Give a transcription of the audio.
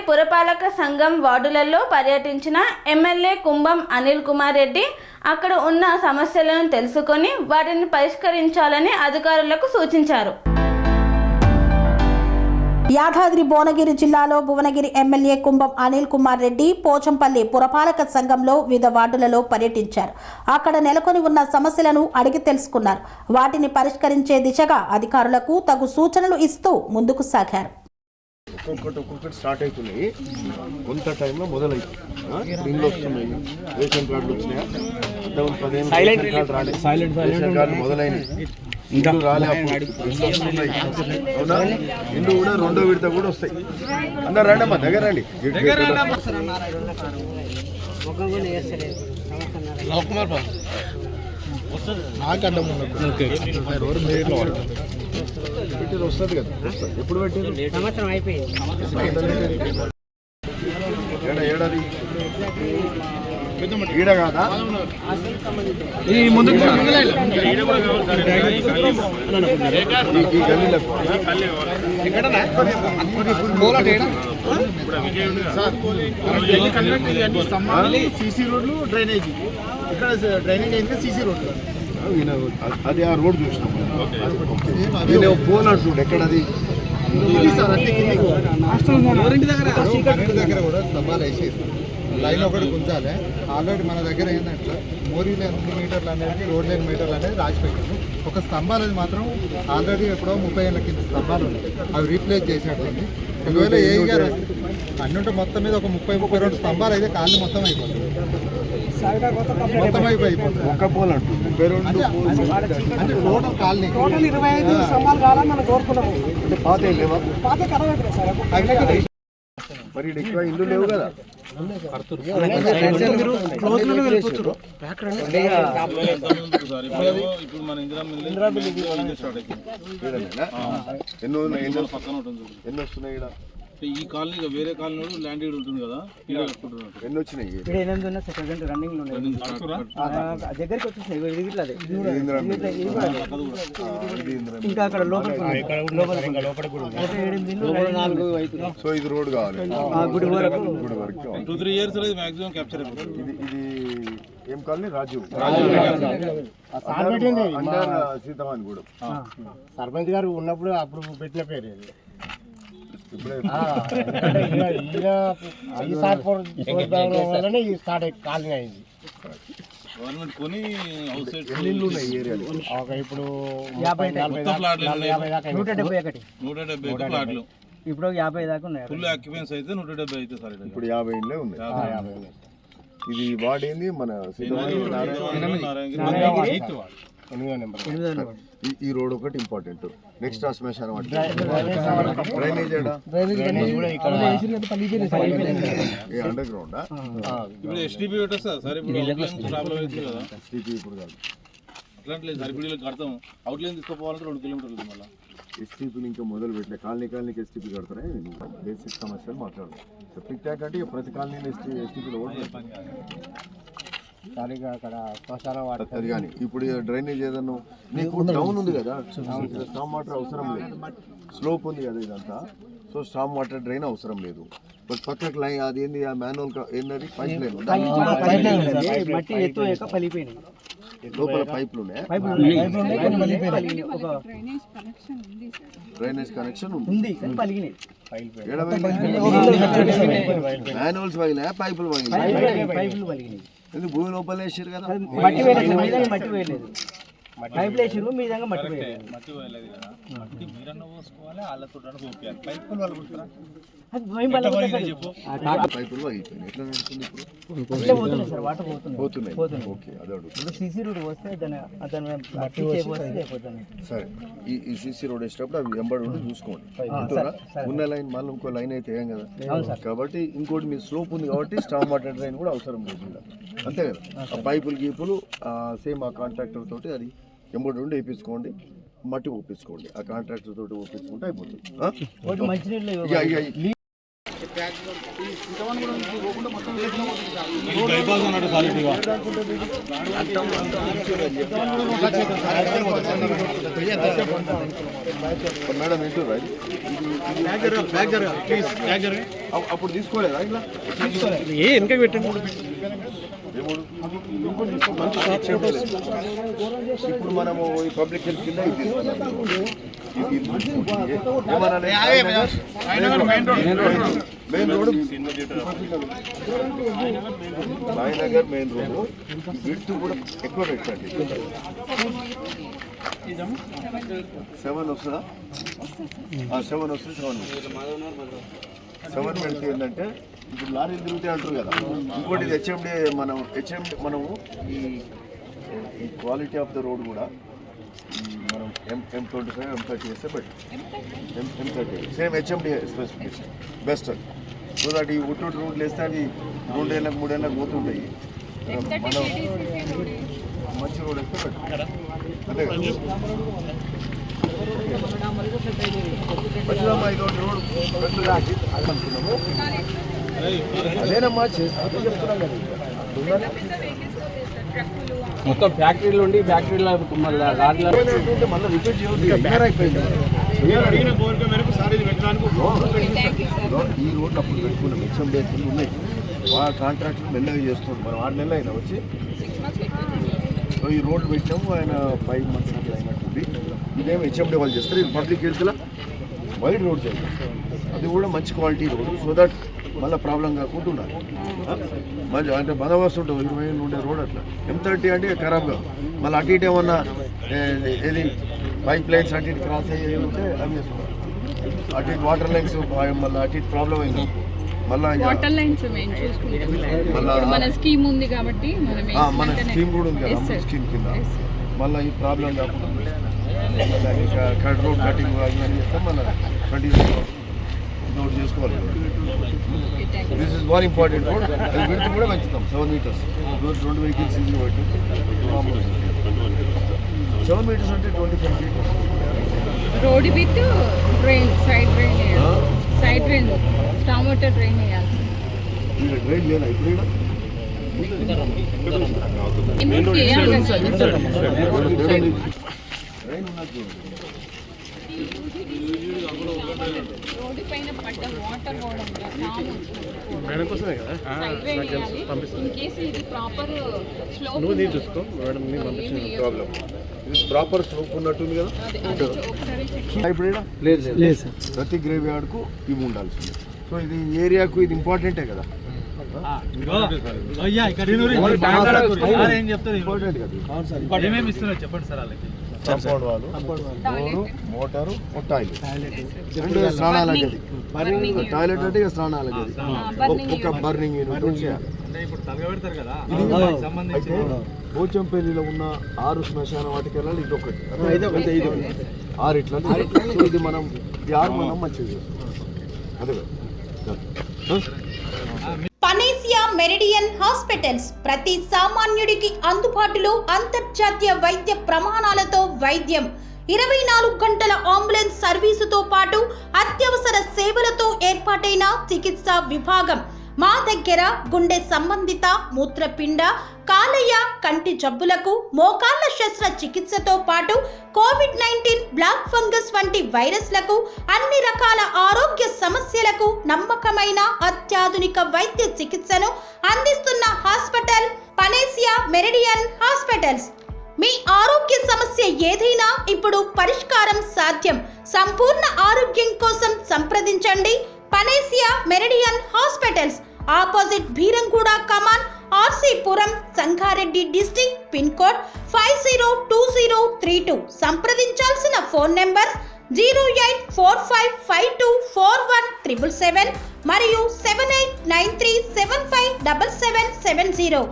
పురపాలక సంఘం వార్డులలో పర్యటించిన ఎమ్మెల్యే కుంభం అనిల్ కుమార్ రెడ్డి అక్కడ ఉన్న సమస్యలను తెలుసుకొని వాటిని పరిష్కరించాలని అధికారులకు సూచించారు. యాదాద్రి భువనగిరి జిల్లాలో భువనగిరి ఎమ్మెల్యే కుంభం అనిల్ కుమార్ రెడ్డి పోచంపల్లి పురపాలక సంఘంలో వివిధ వార్డులలో పర్యటించారు. అక్కడ నెలకొని ఉన్న సమస్యలను అడిగి తెలుసుకున్నారు. వాటిని పరిష్కరించే దిశగా అధికారులకు తగు సూచనలు ఇస్తూ ముందుకు సాగారు. ఒక్కొక్కటి స్టార్ట్ అవుతున్నాయి. కొంత టైంలో మొదలవుతుంది. ఇండ్లు వస్తున్నాయి, రేషన్ కార్డులు వచ్చినాయా, రేషన్ కార్డులు మొదలైనవి, ఇండ్లు రాలే, ఇండ్లు వస్తున్నాయి. అవునా, ఇండ్లు కూడా రెండో విడత కూడా వస్తాయి. అందరు రండి అమ్మా, దగ్గర రండి. వస్తుంది కదా, ఎప్పుడు పెట్టారు? సంవత్సరం అయిపోయింది. ఏడాది ఈడ కాదా? ఈ సీసీ రోడ్లు, డ్రైనేజీ. ఇక్కడ డ్రైనేజ్ అయితే సీసీ రోడ్లు. అది ఆ రోడ్ చూసినాం. పోల్ అంటుండే ఎక్కడది? దగ్గర కూడా స్తంభాలు వేసేసి లైన్ ఒకటి గుంజాలి. ఆల్రెడీ మన దగ్గర ఏంటంటే మోరీలు ఎన్ని మీటర్లు అనేది, రోడ్ లైన్ మీటర్లు అనేది రాసి పెట్టాము. ఒక స్తంభాలు అది మాత్రం ఆల్రెడీ ఎప్పుడో 30 ఏళ్ళ కింద స్తంభాలు ఉన్నాయి, అవి రీప్లేస్ చేసేటండి. ఒకవేళ ఏ గారు అన్ని ఉంటే మొత్తం మీద ఒక 30-32 స్తంభాలు అయితే కాలనీ మొత్తం అయిపోతుంది. మొత్తం అయిపోతుంది. ఒక్క పోల్ అంటుంది అంటే టోటల్ కాలనీ 25 స్తంభాలు కావాలని మనం కోరుకున్నాము. పాత లేవా? పాత కరవట్లేదు సార్. మరి ఎక్కువ ఇల్లు లేవు కదా. ఎన్ని వస్తున్నాయి? ఈ కాలనీ వేరే కాలనీ ల్యాండ్ ఉంటుంది కదా, ఎన్ని వచ్చినాయి? దగ్గరికి వచ్చేసినాయి. ఇంకా అక్కడ సో ఇది రోడ్ కావాలి. గుడి వరకు 2-3 years మాక్సిమం క్యాప్చర్ అయిపోతుంది. ఇది ఏం కాలనీ? రాజు సీతమాన్ కూడా సర్పంచ్ గారు ఉన్నప్పుడు అప్పుడు పెట్టిన పేరు కాలనీ అయింది. గవర్నమెంట్ కొని హౌస్ సైడ్ ఇప్పుడు 170 ప్లాట్లు, ఇప్పుడు 50 దాకా ఉన్నాయి. ఫుల్ ఆక్యుపెన్స్ అయితే 170 అయితే సార్. ఇప్పుడు 50 ఇళ్ళే ఉన్నాయి. ఇది వాడేంది మన ఈ రోడ్ ఒకటి ఇంపార్టెంట్. నెక్స్ట్ శ్మశానం డ్రైనేజ్ అండర్ గ్రౌండ్. ఇప్పుడు ఎస్టీపీ పెట్టేస్తా సార్. ఇప్పుడు ప్రాబ్లం అవుతుంది కదా. ఎస్టీపీ ఇప్పుడు కాదు, ఇట్లాంటి లేదు సార్. ఇప్పుడు కడతాం, అవుట్లైన్ తీసుకోవాలంటే 2 కిలోమీటర్లు మళ్ళీ. ఎస్టీపీని ఇంకా మొదలు పెట్టలే. కాలనీకి ఎస్టీపీ కడతారా? బేసిక్ సమస్యలు మాట్లాడు. సెప్టిక్ ట్యాంక్ అంటే ప్రతి కాలనీలో ఎస్టీపీలో అక్కడ శ్మశానం అది కానీ ఇప్పుడు డ్రైనేజ్ ఏదన్నా నీకు డౌన్ ఉంది కదా, స్టామ్ వాటర్ అవసరం లేదు. స్లోప్ ఉంది కదా ఇదంతా, సో స్టామ్ వాటర్ డ్రైన్ అవసరం లేదు. బట్ పక్కకు లైన్ అది ఏంది, ఆ మాన్యువల్ ఏంటది, పైప్ లైన్ లోపల పైపులు ఉన్నాయి. డ్రైనేజ్ కనెక్షన్ ఉంది. మాన్యువల్స్ పగిలినాయా, పైపులు పగిలినాయి? ఎందుకు భూమి లోపల వేసారు కదా? మట్టి వేయలేదు. పైపులు వేసారు, మీ విధంగా మట్టి వేయలేదు. మీరన్న పోసుకోవాలి, వాళ్ళతో పైపులు వాళ్ళు పైపులు పగిలిపోయినాయి. ఎట్లా నడుస్తుంది పోతున్నాయి. ఓకే, అదే అడుగుతుంది. సీసీ రోడ్ వస్తే సరే, ఈ సీసీ రోడ్ వేసేటప్పుడు అవి వెంబడి ఉండి చూసుకోండి. ఉన్న లైన్ మళ్ళీ ఇంకో లైన్ అయితే ఏం కదా. కాబట్టి ఇంకోటి మీ స్లోప్ ఉంది కాబట్టి స్టామ్ వాటర్ డ్రైన్ కూడా అవసరం లేదు. అంతే కదా. ఆ పైపులు గీపులు సేమ్ ఆ కాంట్రాక్టర్ తోటి అది ఎంబడి ఉండి వేయించుకోండి, మట్టి ఒప్పించుకోండి. ఆ కాంట్రాక్టర్ తోటి ఒప్పించుకుంటే అయిపోతుంది. మేడం ఏంటో అప్పుడు తీసుకోలేదా ఇట్లా ఏ వెనక పెట్టండి. ఇప్పుడు మనము ఈ పబ్లిక్ హెల్త్ కింద ఇది main road Sainagar main road width కూడా ఎక్కువ పెట్టండి. 7 వస్తుందా? 7 వస్తుంది. 7 పెడితే ఏంటంటే ఇప్పుడు లారీలు తిరుగుతాయి అంటారు కదా. ఇంకోటి ఇది హెచ్ఎండి మనము ఈ క్వాలిటీ ఆఫ్ ద రోడ్ కూడా మనం M25 M30 వేస్తే better. M30 same HMD specification best అది. సో దట్ ఈ ఉట్టు రోడ్లు వేస్తే అది 2 ఏళ్ళకి 3 ఏళ్ళకి పోతుంటాయి. మనం మంచి రోడ్ వేస్తే బెటర్. అంతే కదా మంచిదమ్మా. ఇదొకటి రోడ్ అనుకున్నాము. అదేనమ్మా చెప్తున్నాం కదా. మొత్తం ఫ్యాక్టరీలు ఉండి ఫ్యాక్టరీలో మళ్ళీ రిపీట్ చేయొద్దు. అయిపోయింది ఈ రోడ్లు అప్పుడు పెట్టుకున్నాం. హెచ్ఎండి ఉన్నాయి వాళ్ళ కాంట్రాక్ట్లు మెల్లగా చేస్తున్నాం. మనం 6 నెలలు అయినా వచ్చి సో ఈ రోడ్లు పెట్టాము. ఆయన 5 months అట్లా అయినట్టుంది. ఇదేమో హెచ్ఎండి వాళ్ళు చేస్తారు. ఇది పబ్లిక్ హెల్త్లో వైడ్ రోడ్ చేయాలి. అది కూడా మంచి క్వాలిటీ రోడ్. సో దట్ మళ్ళీ ప్రాబ్లం కాకుండా ఉండాలి. మంచి అంటే బందోబస్తు ఉంటుంది. 20 ఏళ్ళు ఉండే రోడ్ అట్లా. M30 అంటే ఖరాబ్గా మళ్ళీ అటు ఇటు ఏమన్నా ఏది పైప్ లైన్స్ అటు ఇటు క్రాస్ అయ్యేది ఉంటే అవి చేసుకోవాలి. అటు ఇటు వాటర్ లైన్స్ మళ్ళీ అటు ఇటు ప్రాబ్లం అయింది. మళ్ళీ వాటర్ లైన్స్ మన స్కీమ్ ఉంది కాబట్టి మన స్కీమ్ కూడా ఉంది కదా. అమ్మ స్కీమ్ కింద మళ్ళీ ఈ ప్రాబ్లం కాకుండా కట్ రోడ్ కటింగ్ అని చెప్తే మళ్ళీ కంటిన్యూ నోట్ చేసుకోవాలి. This is very important road. అది విడ్త్ కూడా పెంచుతాం 7 meters. 2 vehicles ఈజీ పెట్టి 7 meters అంటే 25 feet. Road with drain side drain storm water drain వేయాలి. ఇక్కడ డ్రైన్ లేదా ఇప్పుడు డ్రైన్ ఉన్నది. రోడ్డు పైన పడ్డ వాటర్ కూడా ఇన్ కేసు ఇది ప్రాపర్ ప్రాబ్లం ఇది ప్రాపర్ స్లోప్ ఉన్నట్టుంది కదా. ఇప్పుడు లేదు సార్. ప్రతి గ్రేవ్ యార్డ్కు ఇవి ఉండాల్సింది. సో ఇది ఏరియాకు ఇది ఇంపార్టెంటే కదా. చెప్పండి సార్ వాళ్ళకి. కాంపౌండ్ వాళ్ళు, డోరు, మోటారు, టాయిలెట్. రెండు స్నానాల గది. టాయిలెట్ అంటే ఇక స్నానాల గది. ఒక బర్నింగ్ యూనిట్ చేయాలి. అయితే పోచంపల్లిలో ఉన్న 6 శ్మశాన వాటికల్లా ఇది ఒకటి. 6 ఇట్లా. సో ఇది మనం 6 మనం మంచిగా చేస్తాం. అదే కదా. పనేసియా మెరిడియన్ హాస్పిటల్స్ ప్రతి సామాన్యుడికి అందుబాటులో అంతర్జాతీయ వైద్య ప్రమాణాలతో వైద్యం, 24 గంటల అంబులెన్స్ సర్వీసుతో పాటు అత్యవసర సేవలతో ఏర్పాటైన చికిత్సా విభాగం. మా దగ్గర గుండె సంబంధిత, మూత్రపిండ, కాలేయ, కంటి జబ్బులకు, మోకాళ్ల శస్త్ర చికిత్సతో పాటు కోవిడ్-19, బ్లాక్ ఫంగస్ వంటి వైరస్లకు, అన్ని రకాల ఆరోగ్య సమస్యలకు నమ్మకమైన అత్యాధునిక వైద్య చికిత్సను అందిస్తున్న హాస్పిటల్ పనేసియా మెరిడియన్ హాస్పిటల్స్. మీ ఆరోగ్య సమస్య ఏదైనా ఇప్పుడు పరిష్కారం సాధ్యం. సంపూర్ణ ఆరోగ్యం కోసం సంప్రదించండి Panacea Meridian hospitals. Opposite Beeramguda Kaman, RCpuram, Sangareddy district. Pin code 502032. సంప్రదించాల్సిన ఫోన్ నెంబర్ 0845524177 మరియు 7893757770.